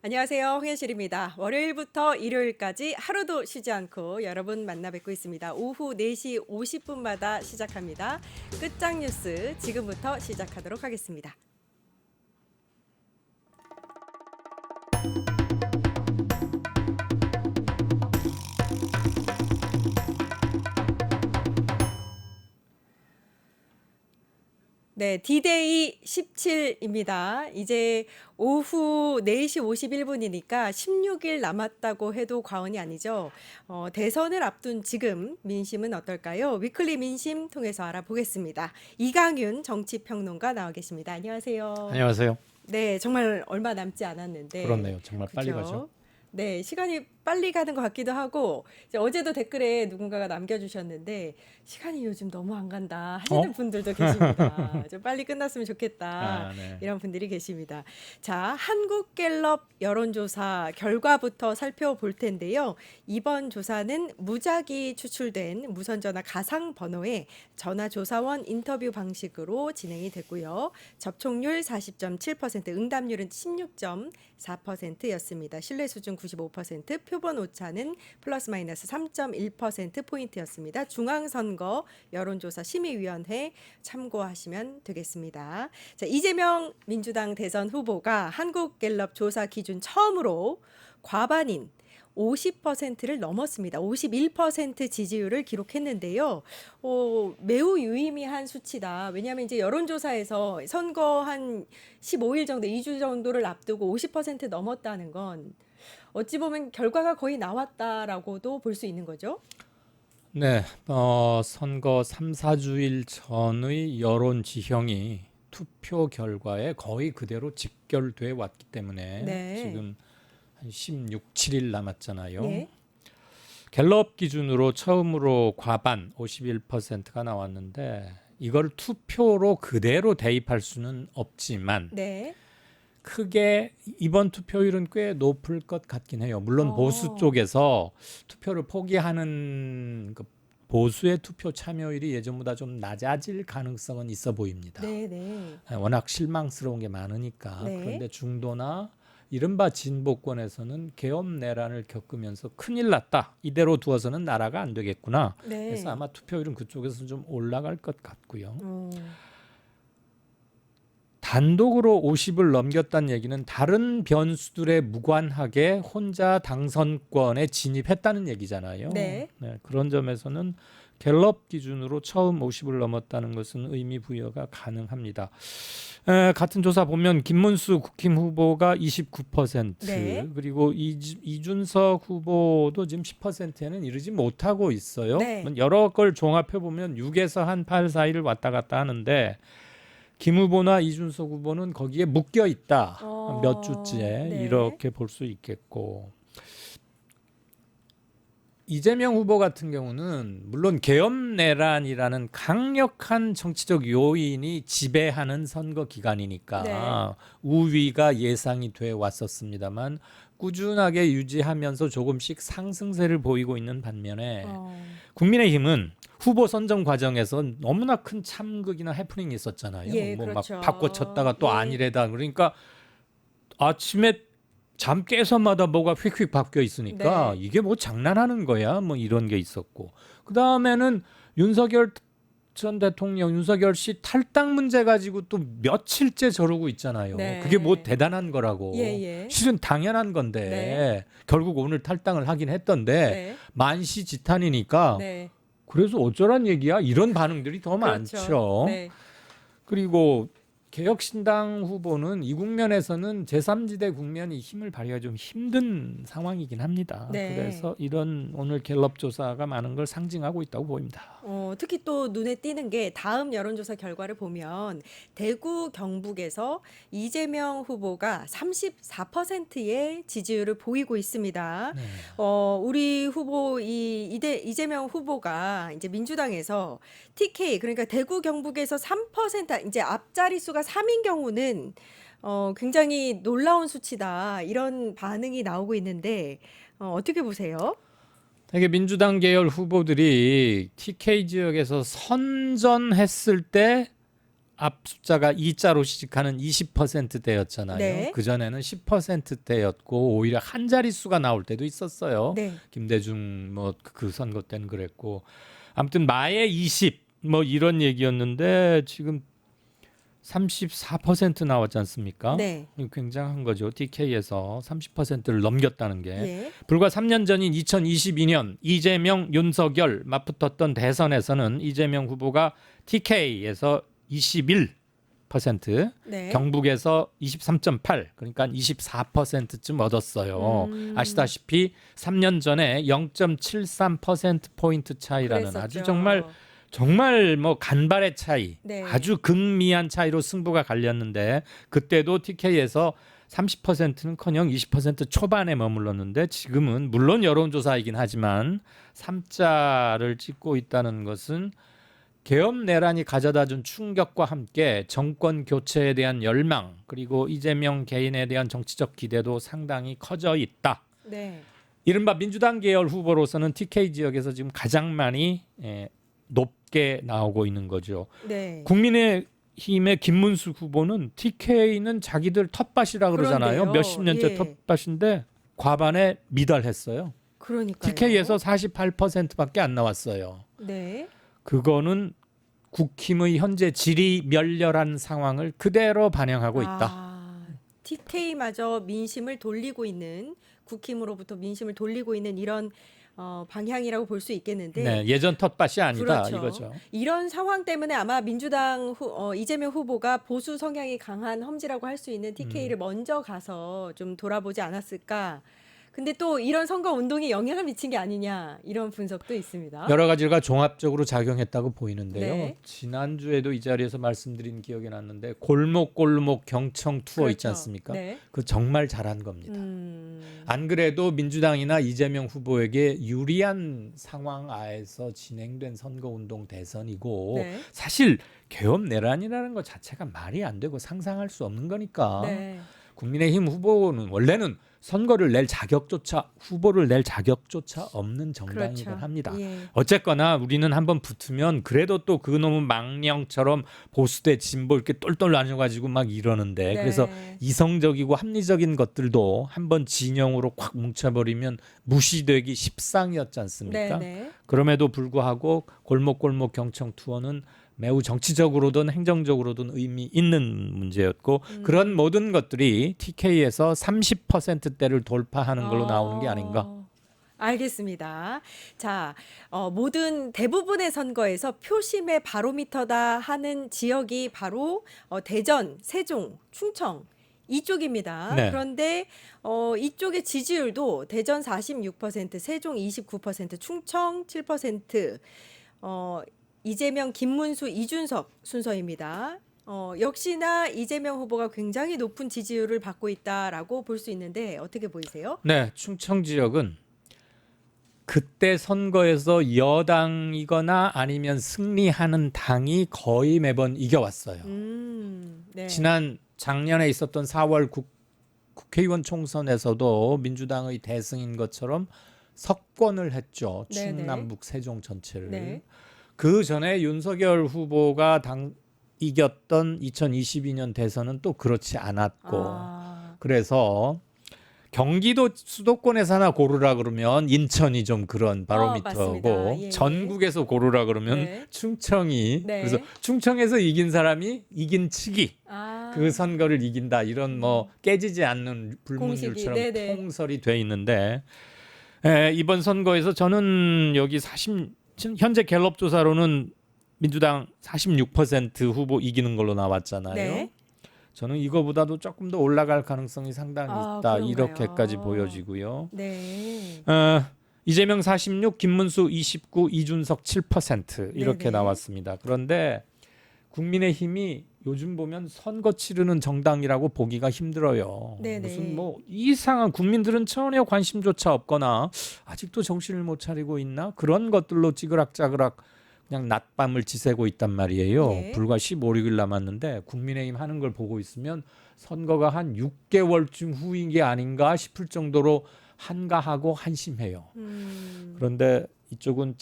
안녕하세요. 홍현실입니다. 월요일부터 일요일까지 하루도 쉬지 않고 여러분 만나 뵙고 있습니다. 오후 4시 50분마다 시작합니다. 끝장 뉴스 지금부터 시작하도록 하겠습니다. 네, D-Day 17입니다. 이제 오후 4시 51분이니까 16일 남았다고 해도 과언이 아니죠. 대선을 앞둔 지금 민심은 어떨까요? 위클리 민심 통해서 알아보겠습니다. 이강윤 정치평론가 나와 계십니다. 안녕하세요. 안녕하세요. 네, 정말 얼마 남지 않았는데, 그렇네요. 정말 빨리 가죠. 그렇죠? 네, 시간이 빨리 가는 것 같기도 하고, 이제 어제도 댓글에 누군가가 남겨주셨는데, 시간이 요즘 너무 안 간다 하시는 분들도 계십니다. 좀 빨리 끝났으면 좋겠다. 네. 이런 분들이 계십니다. 자, 한국갤럽 여론조사 결과부터 살펴볼 텐데요. 이번 조사는 무작위 추출된 무선전화 가상 번호에 전화조사원 인터뷰 방식으로 진행이 됐고요. 접촉률 40.7%, 응답률은 16.4%였습니다. 신뢰 수준 95%, 표본 오차는 플러스 마이너스 3.1%포인트였습니다. 중앙선거 여론조사 심의위원회 참고하시면 되겠습니다. 자, 이재명 민주당 대선 후보가 한국갤럽 조사 기준 처음으로 과반인 50%를 넘었습니다. 51% 지지율을 기록했는데요. 매우 유의미한 수치다. 왜냐하면 이제 여론조사에서 선거 한 15일 정도, 2주 정도를 앞두고 50% 넘었다는 건 어찌 보면 결과가 거의 나왔다라고도 볼 수 있는 거죠. 네. 선거 3, 4주일 전의 여론 지형이 투표 결과에 거의 그대로 직결돼 왔기 때문에 네. 지금 한 16, 7일 남았잖아요. 예. 갤럽 기준으로 처음으로 과반 51%가 나왔는데 이걸 투표로 그대로 대입할 수는 없지만 네. 크게 이번 투표율은 꽤 높을 것 같긴 해요. 물론 보수 어. 쪽에서 투표를 포기하는 그 보수의 투표 참여율이 예전보다 좀 낮아질 가능성은 있어 보입니다. 네, 네. 워낙 실망스러운 게 많으니까. 네. 그런데 중도나 이른바 진보권에서는 계엄 내란을 겪으면서 큰일 났다. 이대로 두어서는 나라가 안 되겠구나. 네. 그래서 아마 투표율은 그쪽에서 좀 올라갈 것 같고요. 단독으로 50을 넘겼다는 얘기는 다른 변수들에 무관하게 혼자 당선권에 진입했다는 얘기잖아요. 네. 그런 점에서는 갤럽 기준으로 처음 50을 넘었다는 것은 의미 부여가 가능합니다. 같은 조사 보면 김문수 국힘 후보가 29%, 네. 그리고 이준석 후보도 지금 10%에는 이르지 못하고 있어요. 네. 여러 걸 종합해 보면 6에서 한 8 사이를 왔다 갔다 하는데 김 후보나 이준석 후보는 거기에 묶여 있다. 몇 주째 네. 이렇게 볼 수 있겠고, 이재명 후보 같은 경우는 물론 계엄 내란이라는 강력한 정치적 요인이 지배하는 선거 기간이니까 네. 우위가 예상이 돼 왔었습니다만 꾸준하게 유지하면서 조금씩 상승세를 보이고 있는 반면에 국민의힘은 후보 선정 과정에서 너무나 큰 참극이나 해프닝이 있었잖아요. 예, 막 그렇죠. 바꿔쳤다가 또 예. 아니래다. 그러니까 아침에 잠 깨서마다 뭐가 휙휙 바뀌어 있으니까 네. 이게 뭐 장난하는 거야? 뭐 이런 게 있었고. 그다음에는 윤석열 전 대통령, 윤석열 씨 탈당 문제 가지고 또 며칠째 저러고 있잖아요. 네. 그게 뭐 대단한 거라고. 예, 예. 실은 당연한 건데 네. 결국 오늘 탈당을 하긴 했던데 네. 만시지탄이니까 네. 그래서 어쩌란 얘기야? 이런 반응들이 더 그렇죠. 많죠. 네. 그리고 개혁신당 후보는 이 국면에서는 제3지대 국면이 힘을 발휘하기 좀 힘든 상황이긴 합니다. 네. 그래서 이런 오늘 갤럽 조사가 많은 걸 상징하고 있다고 보입니다. 특히 또 눈에 띄는 게 다음 여론조사 결과를 보면 대구 경북에서 이재명 후보가 34%의 지지율을 보이고 있습니다. 네. 우리 후보 이재명 후보가 이제 민주당에서 TK 그러니까 대구 경북에서 3% 이제 앞자릿수가 3인 경우는 굉장히 놀라운 수치다 이런 반응이 나오고 있는데 어떻게 보세요? 되게 민주당 계열 후보들이 TK 지역에서 선전했을 때 앞 숫자가 2자로 시작하는 20%대였잖아요. 네. 그전에는 10%대였고 오히려 한 자릿수가 나올 때도 있었어요. 네. 김대중 뭐 그 선거 때는 그랬고 아무튼 마에 20 뭐 이런 얘기였는데 지금 34% 나왔지 않습니까? 네. 굉장한 거죠. TK에서 30%를 넘겼다는 게. 예. 불과 3년 전인 2022년 이재명, 윤석열 맞붙었던 대선에서는 이재명 후보가 TK에서 21%, 네. 경북에서 23.8, 그러니까 24%쯤 얻었어요. 아시다시피 3년 전에 0.73% 포인트 차이라는 아주 그랬었죠. 정말 뭐 간발의 차이, 네. 아주 극미한 차이로 승부가 갈렸는데 그때도 TK에서 30%는커녕 20% 초반에 머물렀는데 지금은 물론 여론조사이긴 하지만 3자를 찍고 있다는 것은 계엄 내란이 가져다준 충격과 함께 정권 교체에 대한 열망 그리고 이재명 개인에 대한 정치적 기대도 상당히 커져 있다. 네. 이른바 민주당 계열 후보로서는 TK 지역에서 지금 가장 많이 높게 나오고 있는 거죠. 네. 국민의힘의 김문수 후보는 TK는 자기들 텃밭이라 그러잖아요. 그런데요. 몇십 년째 예. 텃밭인데 과반에 미달했어요. 그러니까요. TK에서 48%밖에 안 나왔어요. 네. 그거는 국힘의 현재 질이 멸렬한 상황을 그대로 반영하고 있다. TK마저 민심을 돌리고 있는 국힘으로부터 민심을 돌리고 있는 이런 방향이라고 볼 수 있겠는데 네, 예전 텃밭이 아니다 그렇죠. 이거죠. 이런 상황 때문에 아마 민주당 이재명 후보가 보수 성향이 강한 험지라고 할 수 있는 TK를 먼저 가서 좀 돌아보지 않았을까. 근데 또 이런 선거 운동이 영향을 미친 게 아니냐 이런 분석도 있습니다. 여러 가지가 종합적으로 작용했다고 보이는데요. 네. 지난주에도 이 자리에서 말씀드린 기억이 났는데 골목골목 경청 투어 있지 그렇죠. 않습니까? 네. 그거 정말 잘한 겁니다. 안 그래도 민주당이나 이재명 후보에게 유리한 상황 하에서 진행된 선거운동 대선이고 네. 사실 계엄 내란이라는 것 자체가 말이 안 되고 상상할 수 없는 거니까 네. 국민의힘 후보는 원래는 선거를 낼 자격조차 후보를 낼 자격조차 없는 정당이긴 그렇죠. 합니다. 예. 어쨌거나 우리는 한번 붙으면 그래도 또 그놈은 망령처럼 보수대 진보 이렇게 똘똘 나눠가지고 막 이러는데 네. 그래서 이성적이고 합리적인 것들도 한번 진영으로 콱 뭉쳐버리면 무시되기 십상이었지 않습니까? 네. 그럼에도 불구하고 골목골목 경청 투어는 매우 정치적으로든 행정적으로든 의미 있는 문제였고 그런 모든 것들이 TK에서 30%대를 돌파하는 걸로 나오는 게 아닌가. 알겠습니다. 자, 모든 대부분의 선거에서 표심의 바로미터다 하는 지역이 바로 대전, 세종, 충청 이쪽입니다. 네. 그런데 이쪽의 지지율도 대전 46%, 세종 29%, 충청 7%, 이재명, 김문수, 이준석 순서입니다. 역시나 이재명 후보가 굉장히 높은 지지율을 받고 있다라고 볼 수 있는데 어떻게 보이세요? 네, 충청 지역은 그때 선거에서 여당이거나 아니면 승리하는 당이 거의 매번 이겨왔어요. 네. 작년에 있었던 4월 국회의원 총선에서도 민주당의 대승인 것처럼 석권을 했죠. 네네. 충남북 세종 전체를. 네. 그 전에 윤석열 후보가 이겼던 2022년 대선은 또 그렇지 않았고 그래서 경기도 수도권에서 하나 고르라 그러면 인천이 좀 그런 바로미터고 맞습니다. 예. 전국에서 고르라 그러면 네. 충청이 네. 그래서 충청에서 이긴 사람이 이긴 측이 아, 그 선거를 이긴다 이런 뭐 깨지지 않는 불문율처럼 공식이, 네네. 통설이 돼 있는데 이번 선거에서 저는 여기 현재 갤럽 조사로는 민주당 46% 후보 이기는 걸로 나왔잖아요. 네. 저는 이거보다도 조금 더 올라갈 가능성이 상당히 있다. 그런가요? 이렇게까지 보여지고요. 네. 이재명 46, 김문수 29, 이준석 7% 이렇게 네네. 나왔습니다. 그런데 국민의힘이 요즘 보면 선거 치르는 정당이라고 보기가 힘들어요. 네네. 무슨 뭐 이상한 국민들은 전혀 관심조차 없거나 아직도 정신을 못 차리고 있나 그런 것들로 찌그락짜그락 그냥 낮밤을 지새고 있단 말이에요. 네. 불과 15, 16일 남았는데 국민의힘 하는 걸 보고 있으면 선거가 한 6개월쯤 후인 게 아닌가 싶을 정도로 한가하고 한심해요. 그런데 이쪽은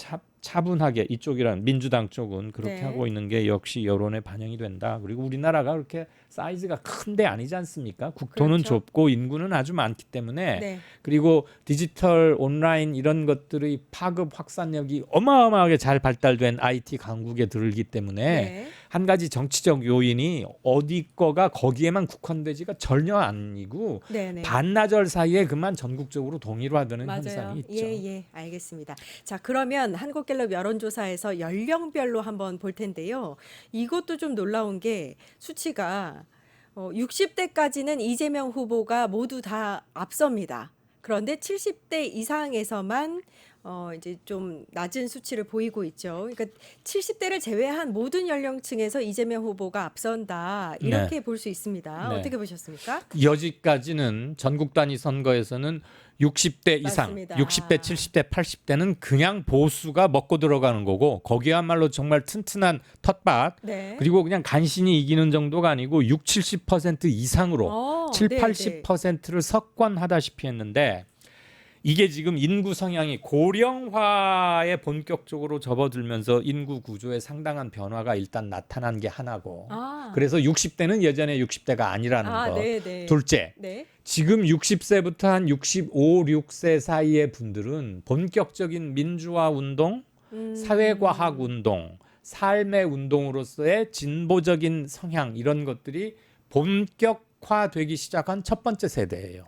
차분하게 이쪽이란 민주당 쪽은 그렇게 네. 하고 있는 게 역시 여론에 반영이 된다. 그리고 우리나라가 그렇게 사이즈가 큰데 아니지 않습니까? 국토는 그렇죠. 좁고 인구는 아주 많기 때문에 네. 그리고 디지털 온라인 이런 것들의 파급 확산력이 어마어마하게 잘 발달된 IT 강국에 들기 때문에 네. 한 가지 정치적 요인이 어디 거가 거기에만 국한되지가 전혀 아니고 네네. 반나절 사이에 그만 전국적으로 동일화되는 맞아요. 현상이 있죠. 예, 알겠습니다. 자, 그러면 한국갤럽 여론조사에서 연령별로 한번 볼 텐데요. 이것도 좀 놀라운 게 수치가 60대까지는 이재명 후보가 모두 다 앞섭니다. 그런데 70대 이상에서만 이제 좀 낮은 수치를 보이고 있죠. 그러니까 70대를 제외한 모든 연령층에서 이재명 후보가 앞선다. 이렇게 볼 수 있습니다. 네. 어떻게 보셨습니까? 여지까지는 전국 단위 선거에서는 60대 이상, 맞습니다. 60대, 70대, 80대는 그냥 보수가 먹고 들어가는 거고 거기야말로 정말 튼튼한 텃밭 네. 그리고 그냥 간신히 이기는 정도가 아니고 6, 70% 이상으로 7, 네, 80%를 석권하다시피 했는데 이게 지금 인구 성향이 고령화에 본격적으로 접어들면서 인구 구조에 상당한 변화가 일단 나타난 게 하나고 그래서 60대는 예전에 60대가 아니라는 거. 네. 둘째, 네. 지금 60세부터 한 65, 6세 사이의 분들은 본격적인 민주화 운동, 사회과학 운동, 삶의 운동으로서의 진보적인 성향 이런 것들이 본격화되기 시작한 첫 번째 세대예요.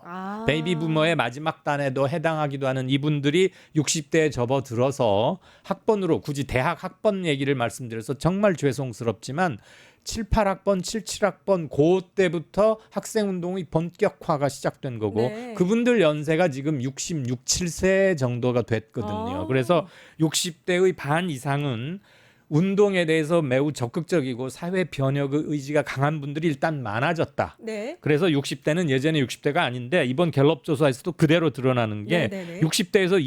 베이비 부머의 마지막 단에도 해당하기도 하는 이분들이 60대에 접어들어서 학번으로 굳이 대학 학번 얘기를 말씀드려서 정말 죄송스럽지만 7, 8학번, 7, 7학번 그때부터 학생운동의 본격화가 시작된 거고 네. 그분들 연세가 지금 66, 7세 정도가 됐거든요. 그래서 60대의 반 이상은 운동에 대해서 매우 적극적이고 사회 변혁의 의지가 강한 분들이 일단 많아졌다. 네. 그래서 60대는 예전에 60대가 아닌데 이번 갤럽 조사에서도 그대로 드러나는 게 네네네. 60대에서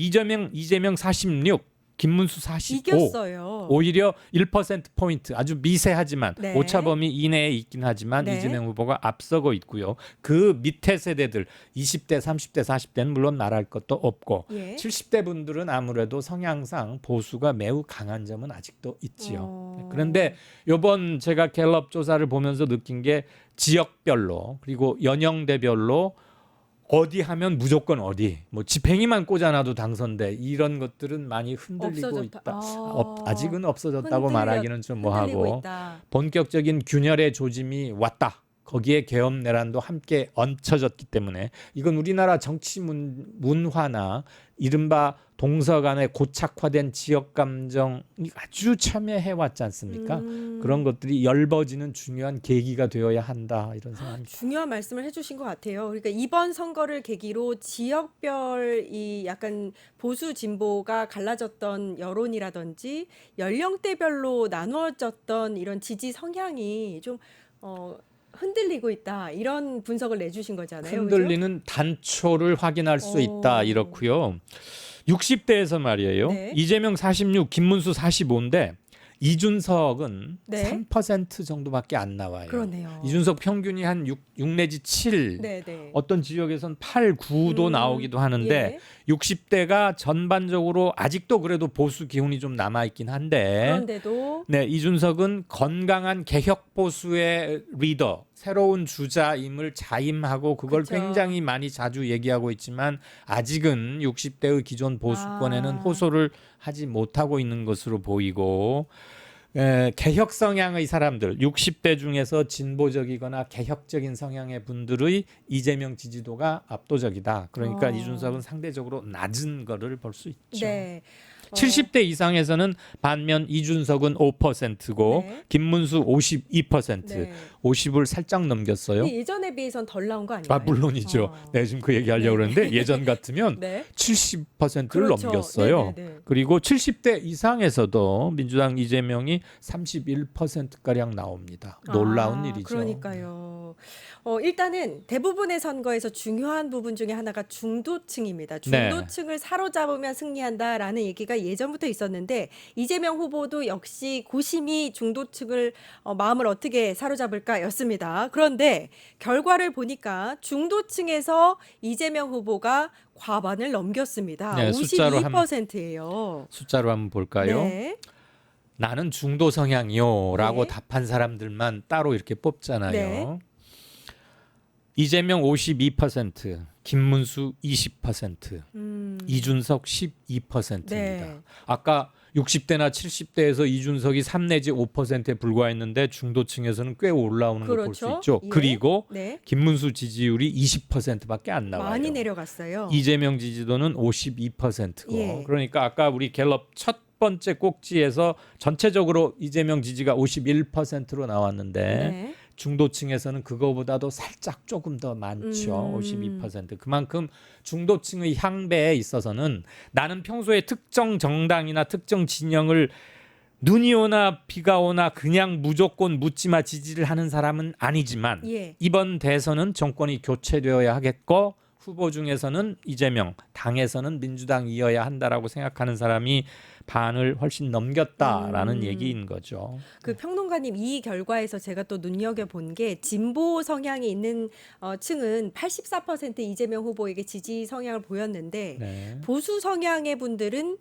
이재명 46, 김문수 45. 이겼어요. 오히려 1%포인트 아주 미세하지만 네. 오차범위 이내에 있긴 하지만 네. 이재명 후보가 앞서고 있고요. 그 밑에 세대들 20대, 30대, 40대는 물론 말할 것도 없고 예. 70대 분들은 아무래도 성향상 보수가 매우 강한 점은 아직도 있지요. 그런데 이번 제가 갤럽 조사를 보면서 느낀 게 지역별로 그리고 연령대별로 어디 하면 무조건 어디 뭐 집행이만 꽂아놔도 당선돼 이런 것들은 많이 흔들리고 없어졌다. 있다. 아직은 없어졌다고 말하기는 좀 흔들리고 뭐하고 있다. 본격적인 균열의 조짐이 왔다. 거기에 계엄 내란도 함께 얹혀졌기 때문에 이건 우리나라 정치 문화나 이른바 동서간에 고착화된 지역 감정이 아주 첨예해 왔지 않습니까? 그런 것들이 열버지는 중요한 계기가 되어야 한다 이런 생각입니다. 중요한 말씀을 해주신 것 같아요. 그러니까 이번 선거를 계기로 지역별 이 약간 보수 진보가 갈라졌던 여론이라든지 연령대별로 나누어졌던 이런 지지 성향이 좀 흔들리고 있다 이런 분석을 내주신 거잖아요. 흔들리는 단초를 확인할 수 있다 이렇고요. 60대에서 말이에요. 네. 이재명 46, 김문수 45인데 이준석은 네. 3% 정도밖에 안 나와요. 그러네요. 이준석 평균이 한 6 내지 7. 네. 어떤 지역에선 8, 9도 나오기도 하는데 60대가 전반적으로 아직도 그래도 보수 기운이 좀 남아 있긴 한데 그런데도 네, 이준석은 건강한 개혁 보수의 리더, 새로운 주자임을 자임하고 그걸 그쵸. 굉장히 많이 자주 얘기하고 있지만 아직은 60대의 기존 보수권에는 호소를 하지 못하고 있는 것으로 보이고 개혁 성향의 사람들 60대 중에서 진보적이거나 개혁적인 성향의 분들의 이재명 지지도가 압도적이다. 그러니까 이준석은 상대적으로 낮은 거를 볼 수 있죠. 네. 70대 이상에서는 반면 이준석은 5%고 네. 김문수 52%, 네. 50을 살짝 넘겼어요. 예전에 비해선 덜 나온 거 아닌가요? 물론이죠. 네, 지금 그 얘기하려고 그러는데 예전 같으면 네. 70%를 그렇죠. 넘겼어요. 네네네. 그리고 70대 이상에서도 민주당 이재명이 31%가량 나옵니다. 놀라운 일이죠. 그러니까요. 일단은 대부분의 선거에서 중요한 부분 중에 하나가 중도층입니다. 네. 중도층을 사로잡으면 승리한다라는 얘기가 예전부터 있었는데 이재명 후보도 역시 고심이 중도층을 마음을 어떻게 사로잡을까였습니다. 그런데 결과를 보니까 중도층에서 이재명 후보가 과반을 넘겼습니다. 네, 52%예요. 숫자로 한번 볼까요? 네. 나는 중도 성향이요라고 네. 답한 사람들만 따로 이렇게 뽑잖아요. 네. 이재명 52%, 김문수 20%, 이준석 12%입니다. 네. 아까 60대나 70대에서 이준석이 3 내지 5%에 불과했는데 중도층에서는 꽤 올라오는 걸 볼 수 그렇죠. 있죠. 예. 그리고 네. 김문수 지지율이 20%밖에 안 나와요. 많이 내려갔어요. 이재명 지지도는 52%고 예. 그러니까 아까 우리 갤럽 첫 번째 꼭지에서 전체적으로 이재명 지지가 51%로 나왔는데 네. 중도층에서는 그거보다도 살짝 조금 더 많죠. 52%. 그만큼 중도층의 향배에 있어서는 나는 평소에 특정 정당이나 특정 진영을 눈이 오나 비가 오나 그냥 무조건 묻지마 지지를 하는 사람은 아니지만 예. 이번 대선은 정권이 교체되어야 하겠고 후보 중에서는 이재명, 당에서는 민주당이어야 한다라고 생각하는 사람이 반을 훨씬 넘겼다라는 얘기인 거죠. 그 평론가님 이 결과에서 제가 또 눈여겨본 게 진보 성향이 있는 층은 84% 이재명 후보에게 지지 성향을 보였는데 네. 보수 성향의 분들은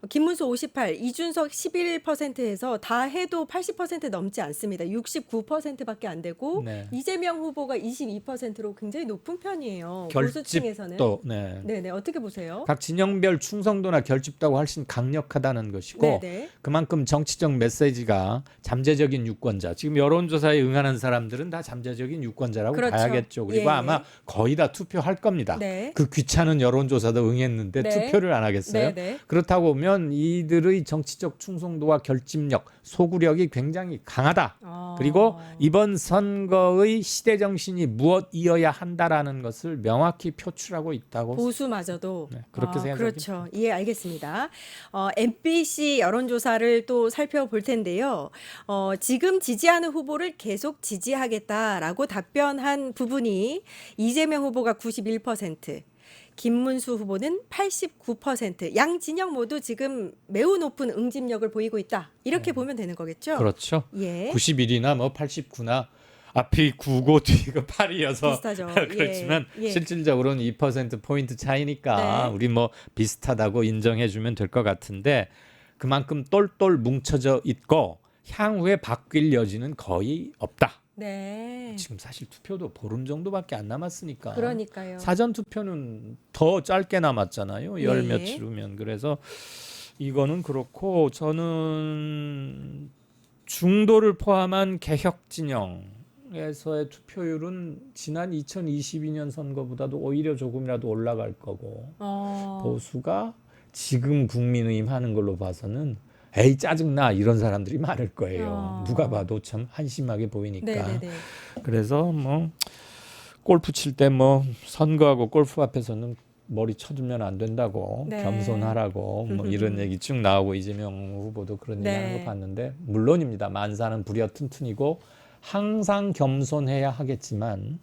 김문수 58, 이준석 11%에서 다 해도 80% 넘지 않습니다. 69%밖에 안 되고 네. 이재명 후보가 22%로 굉장히 높은 편이에요. 보수층에서는. 결집도 네. 네네 어떻게 보세요? 각 진영별 충성도나 결집도가 훨씬 강력하다는 것이고 네네. 그만큼 정치적 메시지가 잠재적인 유권자 지금 여론조사에 응하는 사람들은 다 잠재적인 유권자라고 그렇죠. 봐야겠죠. 그리고 예, 아마 예. 거의 다 투표할 겁니다. 네. 그 귀찮은 여론조사도 응했는데 네. 투표를 안 하겠어요. 네네. 그렇다고 보면 이들의 정치적 충성도와 결집력, 소구력이 굉장히 강하다. 그리고 이번 선거의 시대 정신이 무엇이어야 한다라는 것을 명확히 표출하고 있다고 보수마저도 네, 그렇게 생각합니다. 그렇죠. 예, 알겠습니다. MBC 여론조사를 또 살펴볼 텐데요. 지금 지지하는 후보를 계속 지지하겠다라고 답변한 부분이 이재명 후보가 91%, 김문수 후보는 89%, 양 진영 모두 지금 매우 높은 응집력을 보이고 있다. 이렇게 보면 되는 거겠죠? 그렇죠. 예. 91이나 뭐 89나 앞이 9고 뒤가 8이어서 비슷하죠. 그렇지만 예. 예. 실질적으로는 2% 포인트 차이니까 네. 우리 뭐 비슷하다고 인정해 주면 될 것 같은데 그만큼 똘똘 뭉쳐져 있고 향후에 바뀔 여지는 거의 없다. 네. 지금 사실 투표도 보름 정도밖에 안 남았으니까. 그러니까요. 사전 투표는 더 짧게 남았잖아요. 열 예. 며칠 후면. 그래서 이거는 그렇고 저는 중도를 포함한 개혁 진영에서의 투표율은 지난 2022년 선거보다도 오히려 조금이라도 올라갈 거고 보수가 지금 국민의힘 하는 걸로 봐서는 에이 짜증나 이런 사람들이 많을 거예요. 누가 봐도 참 한심하게 보이니까. 네네네. 그래서 뭐 골프 칠 때 뭐 선거하고 골프 앞에서는 머리 쳐주면 안 된다고 네. 겸손하라고 뭐 이런 얘기 쭉 나오고 이재명 후보도 그런 얘기 네. 하는 거 봤는데 물론입니다. 만사는 불여 튼튼이고 항상 겸손해야 하겠지만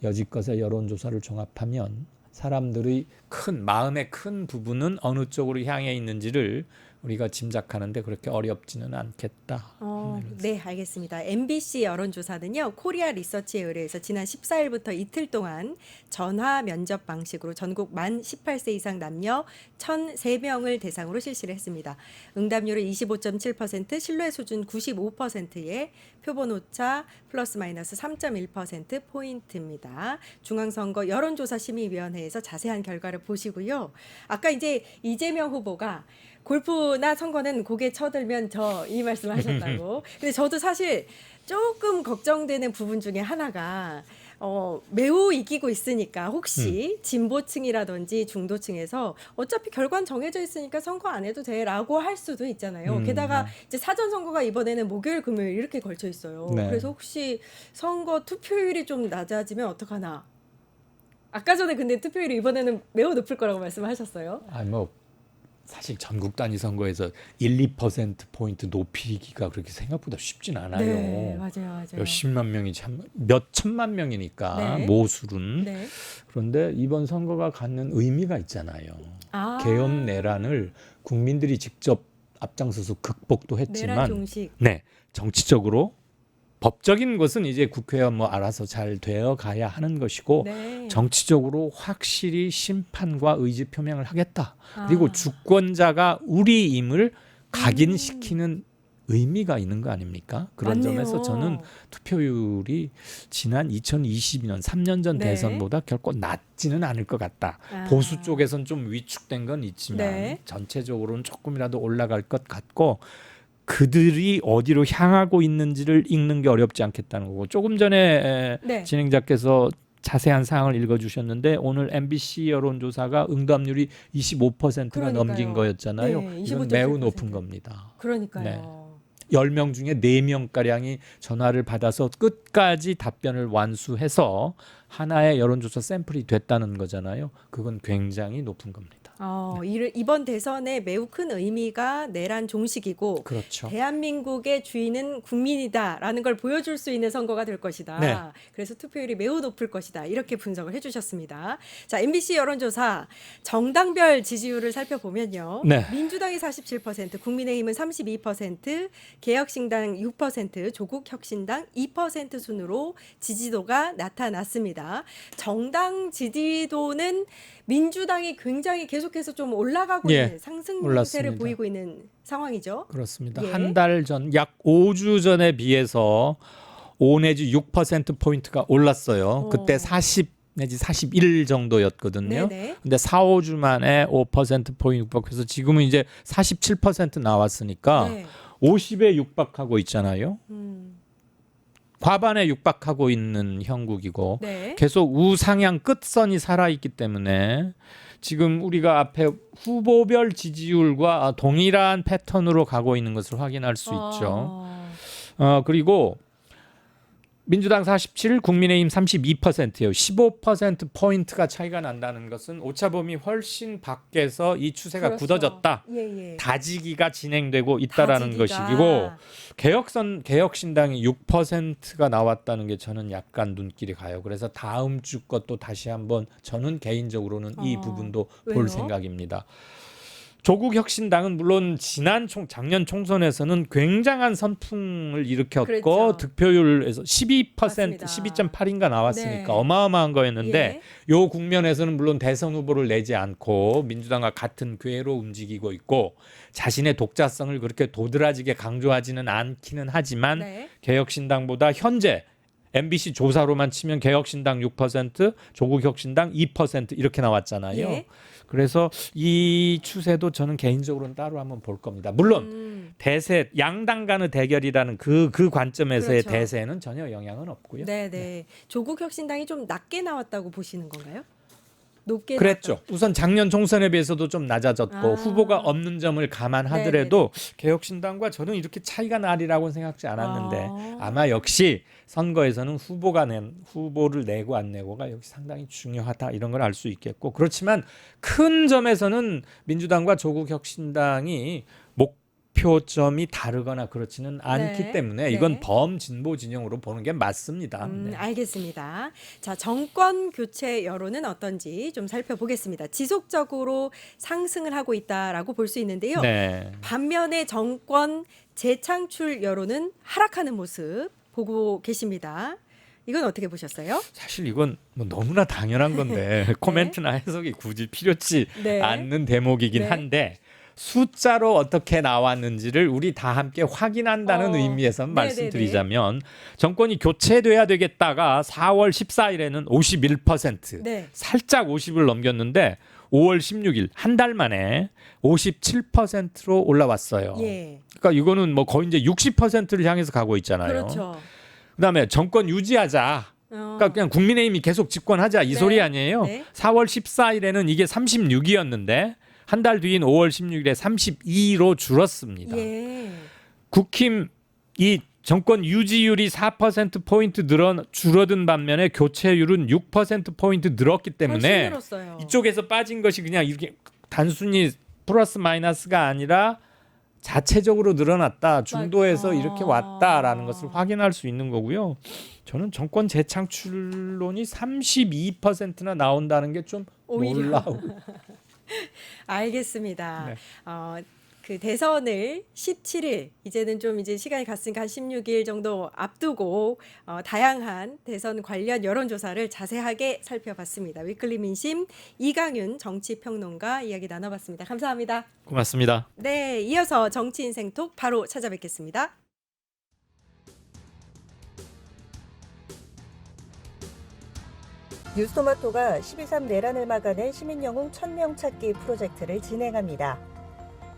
여지껏의 여론조사를 종합하면 사람들의 큰 마음의 큰 부분은 어느 쪽으로 향해 있는지를 우리가 짐작하는데 그렇게 어렵지는 않겠다. 네, 알겠습니다. MBC 여론조사는요, 코리아 리서치에 의뢰해서 지난 14일부터 이틀 동안 전화 면접 방식으로 전국 만 18세 이상 남녀 1,003명을 대상으로 실시를 했습니다. 응답률은 25.7%, 신뢰 수준 95%에 표본 오차 플러스 마이너스 3.1% 포인트입니다. 중앙선거 여론조사심의위원회에서 자세한 결과를 보시고요. 아까 이제 이재명 후보가 골프나 선거는 고개 쳐들면 저 이 말씀하셨다고. 근데 저도 사실 조금 걱정되는 부분 중에 하나가 매우 이기고 있으니까 혹시 진보층이라든지 중도층에서 어차피 결과는 정해져 있으니까 선거 안 해도 돼라고 할 수도 있잖아요. 게다가 이제 사전 선거가 이번에는 목요일 금요일 이렇게 걸쳐 있어요. 네. 그래서 혹시 선거 투표율이 좀 낮아지면 어떡하나. 아까 전에 근데 투표율이 이번에는 매우 높을 거라고 말씀하셨어요. 아니 뭐 사실 전국 단위 선거에서 1~2% 포인트 높이기가 그렇게 생각보다 쉽진 않아요. 네, 맞아요. 몇십만 명이 참 몇 천만 명이니까 네. 모술은. 네. 그런데 이번 선거가 갖는 의미가 있잖아요. 아, 계엄 내란을 국민들이 직접 앞장서서 극복도 내란 했지만 종식. 네, 정치적으로 법적인 것은 이제 국회와 뭐 알아서 잘 되어 가야 하는 것이고 네. 정치적으로 확실히 심판과 의지 표명을 하겠다. 그리고 아. 주권자가 우리임을 각인시키는 의미가 있는 거 아닙니까? 그런 맞네요. 점에서 저는 투표율이 지난 2022년 3년 전 네. 대선보다 결코 낮지는 않을 것 같다. 아. 보수 쪽에선 좀 위축된 건 있지만 네. 전체적으로는 조금이라도 올라갈 것 같고 그들이 어디로 향하고 있는지를 읽는 게 어렵지 않겠다는 거고 조금 전에 네. 진행자께서 자세한 사항을 읽어주셨는데 오늘 MBC 여론조사가 응답률이 25%가 그러니까요. 넘긴 거였잖아요. 네, 이건 25.7%. 매우 높은 겁니다. 그러니까요. 10명 중에 4명가량이 전화를 받아서 끝까지 답변을 완수해서 하나의 여론조사 샘플이 됐다는 거잖아요. 그건 굉장히 높은 겁니다. 이번 대선에 매우 큰 의미가 내란 종식이고 그렇죠. 대한민국의 주인은 국민이다라는 걸 보여줄 수 있는 선거가 될 것이다. 네. 그래서 투표율이 매우 높을 것이다. 이렇게 분석을 해주셨습니다. 자, MBC 여론조사 정당별 지지율을 살펴보면요. 네. 민주당이 47%, 국민의힘은 32%, 개혁신당 6%, 조국혁신당 2% 순으로 지지도가 나타났습니다. 정당 지지도는 민주당이 굉장히 계속해서 좀 올라가고 예, 있는 상승세를 올랐습니다. 보이고 있는 상황이죠. 그렇습니다. 예. 한 달 전, 약 5주 전에 비해서 5 내지 6% 포인트가 올랐어요. 그때 40 내지 41 정도였거든요. 네네. 근데 4, 5주 만에 5% 포인트 육박해서 지금은 이제 47% 나왔으니까 네. 50에 육박하고 있잖아요. 음, 과반에 육박하고 있는 형국이고 네. 계속 우상향 끝선이 살아있기 때문에 지금 우리가 앞에 후보별 지지율과 동일한 패턴으로 가고 있는 것을 확인할 수 있죠. 그리고 민주당 47, 국민의힘 32%예요. 15% 포인트가 차이가 난다는 것은 오차범위 훨씬 밖에서 이 추세가 그렇죠. 굳어졌다. 예. 다지기가 진행되고 있다라는 다지기가. 것이고 개혁신당이 6%가 나왔다는 게 저는 약간 눈길이 가요. 그래서 다음 주 것도 다시 한번 저는 개인적으로는 이 부분도 왜요? 볼 생각입니다. 조국혁신당은 물론 작년 총선에서는 굉장한 선풍을 일으켰고 그랬죠. 득표율에서 12%, 맞습니다. 12.8인가 나왔으니까 네. 어마어마한 거였는데 예. 요 국면에서는 물론 대선 후보를 내지 않고 민주당과 같은 궤로 움직이고 있고 자신의 독자성을 그렇게 도드라지게 강조하지는 않기는 하지만 네. 개혁신당보다 현재 MBC 조사로만 치면 개혁신당 6%, 조국혁신당 2% 이렇게 나왔잖아요. 예. 그래서 이 추세도 저는 개인적으로는 따로 한번 볼 겁니다. 물론 대세 양당 간의 대결이라는 그 관점에서의 그렇죠. 대세는 전혀 영향은 없고요. 네. 조국혁신당이 좀 낮게 나왔다고 보시는 건가요? 높게 그랬죠. 우선 작년 총선에 비해서도 좀 낮아졌고 아. 후보가 없는 점을 감안하더라도 개혁신당과 저는 이렇게 차이가 나리라고는 생각지 않았는데 아마 역시 선거에서는 후보를 내고 안 내고가 역시 상당히 중요하다 이런 걸 알 수 있겠고 그렇지만 큰 점에서는 민주당과 조국혁신당이 목표점이 다르거나 그렇지는 않기 네. 때문에 이건 범진보 진영으로 보는 게 맞습니다. 네. 알겠습니다. 자, 정권 교체 여론은 어떤지 좀 살펴보겠습니다. 지속적으로 상승을 하고 있다라고 볼 수 있는데요. 네. 반면에 정권 재창출 여론은 하락하는 모습 보고 계십니다. 이건 어떻게 보셨어요? 사실 이건 뭐 너무나 당연한 건데 코멘트나 해석이 굳이 필요치 네. 않는 대목이긴 네. 한데 숫자로 어떻게 나왔는지를 우리 다 함께 확인한다는 의미에서 네네네. 말씀드리자면 정권이 교체돼야 되겠다가 4월 14일에는 51%, 네. 살짝 50을 넘겼는데 5월 16일 한 달 만에 57%로 올라왔어요. 예. 그러니까 이거는 뭐 거의 이제 60%를 향해서 가고 있잖아요. 그렇죠. 그다음에 정권 유지하자. 그러니까 그냥 국민의힘이 계속 집권하자 이 네. 소리 아니에요. 네. 4월 14일에는 이게 36이었는데 한 달 뒤인 5월 16일에 32로 줄었습니다. 예. 국힘 이 정권 유지율이 4% 포인트 줄어든 반면에 교체율은 6% 포인트 늘었기 훨씬 때문에 늘었어요. 이쪽에서 빠진 것이 그냥 이렇게 단순히 플러스 마이너스가 아니라 자체적으로 늘어났다. 중도에서 맞- 이렇게 왔다라는 것을 확인할 수 있는 거고요. 저는 정권 재창출론이 32%나 나온다는 게 좀 오히려. 놀라워. 알겠습니다. 네. 그 대선을 17일 이제는 좀 이제 시간이 갔으니까 한 16일 정도 앞두고 다양한 대선 관련 여론조사를 자세하게 살펴봤습니다. 위클리 민심 이강윤 정치평론가 이야기 나눠봤습니다. 감사합니다. 고맙습니다. 네, 이어서 정치인생톡 바로 찾아뵙겠습니다. 뉴스토마토가 12.3 내란을 막아낸 시민영웅 1000명 찾기 프로젝트를 진행합니다.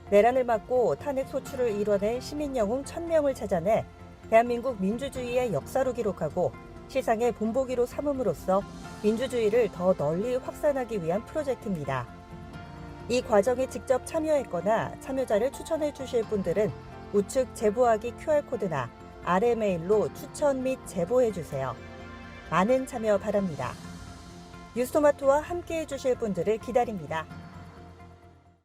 내란을 막고 탄핵 소추를 이뤄낸 시민영웅 1000명을 찾아내 대한민국 민주주의의 역사로 기록하고 시상의 본보기로 삼음으로써 민주주의를 더 널리 확산하기 위한 프로젝트입니다. 이 과정에 직접 참여했거나 참여자를 추천해 주실 분들은 우측 제보하기 QR코드나 아래 메일로 추천 및 제보해 주세요. 많은 참여 바랍니다. 뉴스토마토와 함께해 주실 분들을 기다립니다.